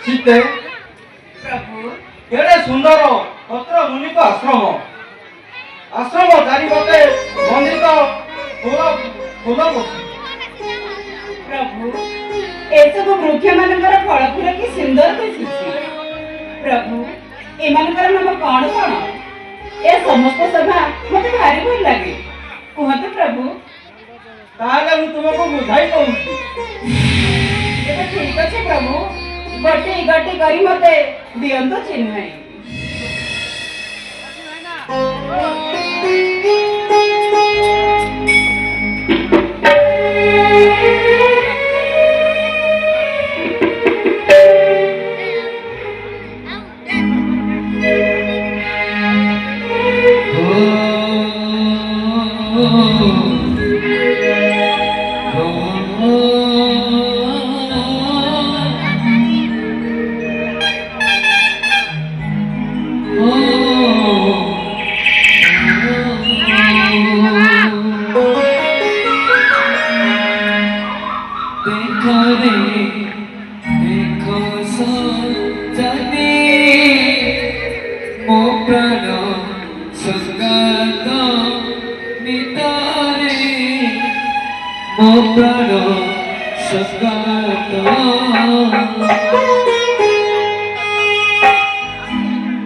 सीते प्रभु केड़े सुंदर पत्र मुनि को आश्रम आश्रम चारि पटे बंधित फूल फूल प्रभु ए सब वृक्ष मानकर फल फूल कि सुंदर दिशुछि प्रभु एमानकर नाम कौन कौन ए समस्त सभा मते भारी भल लागे कहते प्रभु ताले मु तुमको बुझाई कहूँ ये ठीक अच्छे प्रभु गटी गटी करी मते दियंतो चिन्ह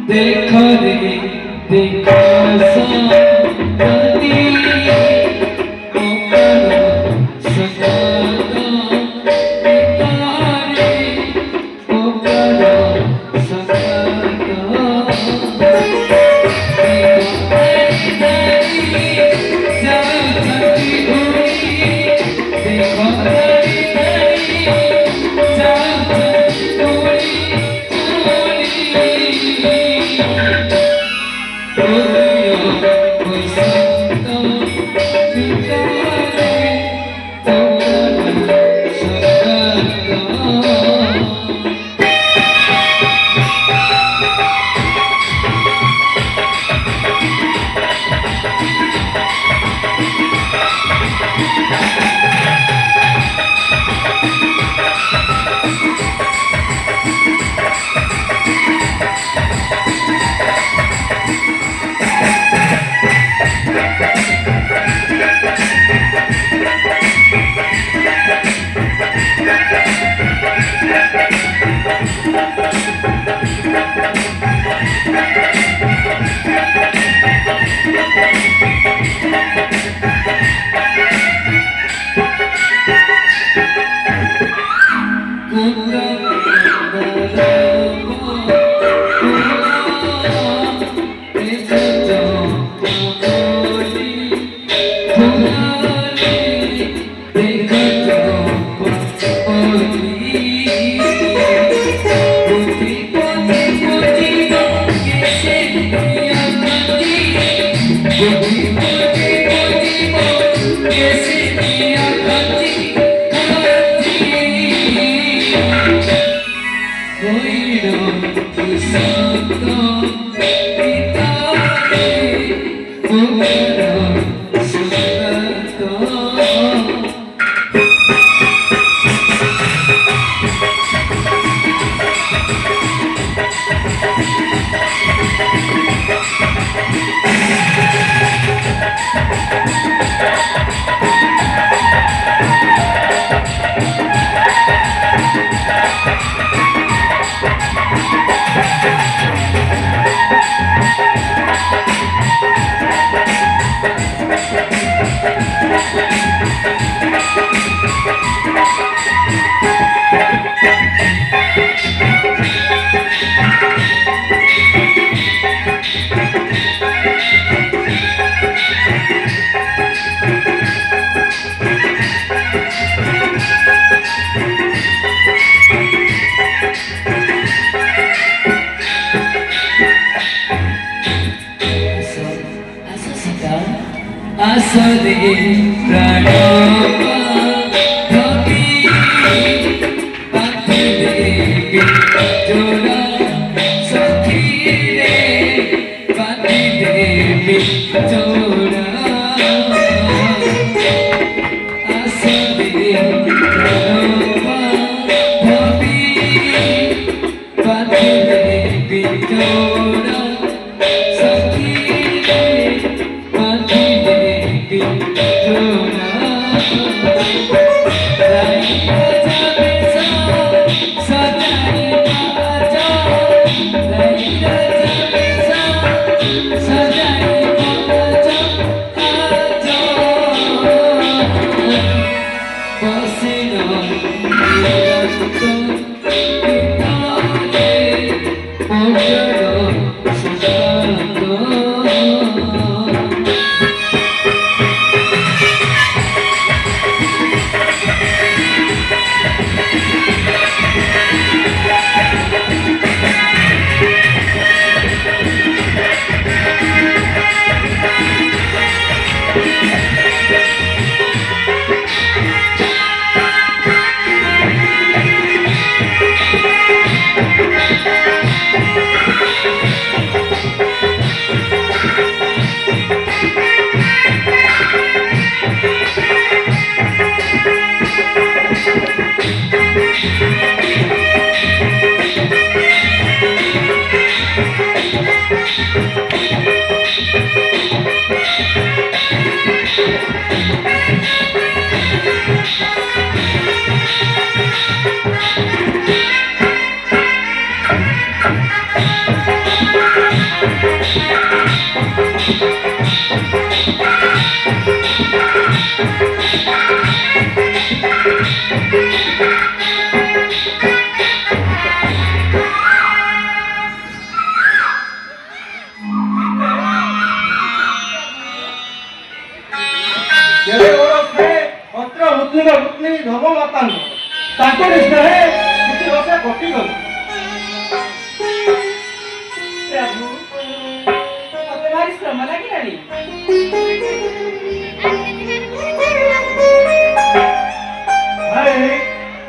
देखो रे देखो संगति আসরে প্রাণ ধবি পাখি দেবী জোড়া সখী রে পাখি দেবী জোড়া আসরে প্রাণ ধবি পাখি দেবী জোড়া সখী রে পাখি দেবী জোড়া রাই রাজা বেশা সজাই বাজা রাই রাজা বেশা সজাই বাজা আজা বসিল নিরন্ত পিতারে পঞ্জর সুশান্ত କେବେ ଓରଫେ ଅତ୍ର ପତ୍ନୀର ପତ୍ନୀ ଧର୍ମମାତାଙ୍କ ତାଙ୍କ ନିଷ୍ଠାରେ କିଛି ବର୍ଷ କଟିଗଲା। ପ୍ରଭୁ ମତେ ଭାରି ଶ୍ରମ ଲାଗିଲାଣି। ଭାଇ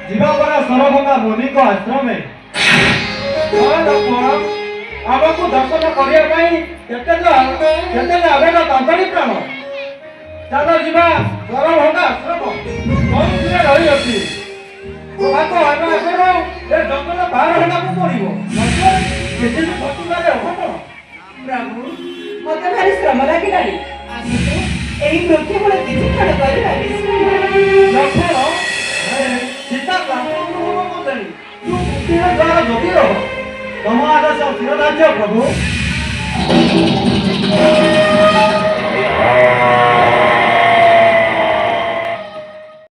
ଯିବା ପରା ସରଭଙ୍ଗା ମୁନିଙ୍କ ଆଶ୍ରମେ ଆମକୁ ଦର୍ଶନ କରିବା ପାଇଁ କେତେ ଆବେଗ ତାଙ୍କରି ପ୍ରାଣ। ଚାଲ ଯିବା ସରଭଙ୍ଗା ଆଶ୍ରମ କୌଣସିରେ ରହିଅଛି। ତାଙ୍କ ଆଶ୍ରମ ଏ ଜଙ୍ଗଲ ବାହାର ହେବାକୁ ପଡ଼ିବ। କିଛି ବି ଶତ୍ରୁତାରେ ହବ କଣ? ପ୍ରଭୁ ମତେ ଭାରି ଶ୍ରମ ଲାଗିଲାଣି। ଆସନ୍ତୁ ଏହି ବୃକ୍ଷ ମୂଳ କିଛି କ୍ଷଣ କରି ଲକ୍ଷ୍ମଣ ସୀତା କ୍ଳାନ୍ତ ଅନୁଭବ କଲେଣି। ତୁ ବୁଦ୍ଧିର ଦ୍ୱାରା ଯୋଗୀ ରହ। ତମ ଆଦେଶ ଶିରଧାର୍ଯ୍ୟ ପ୍ରଭୁ।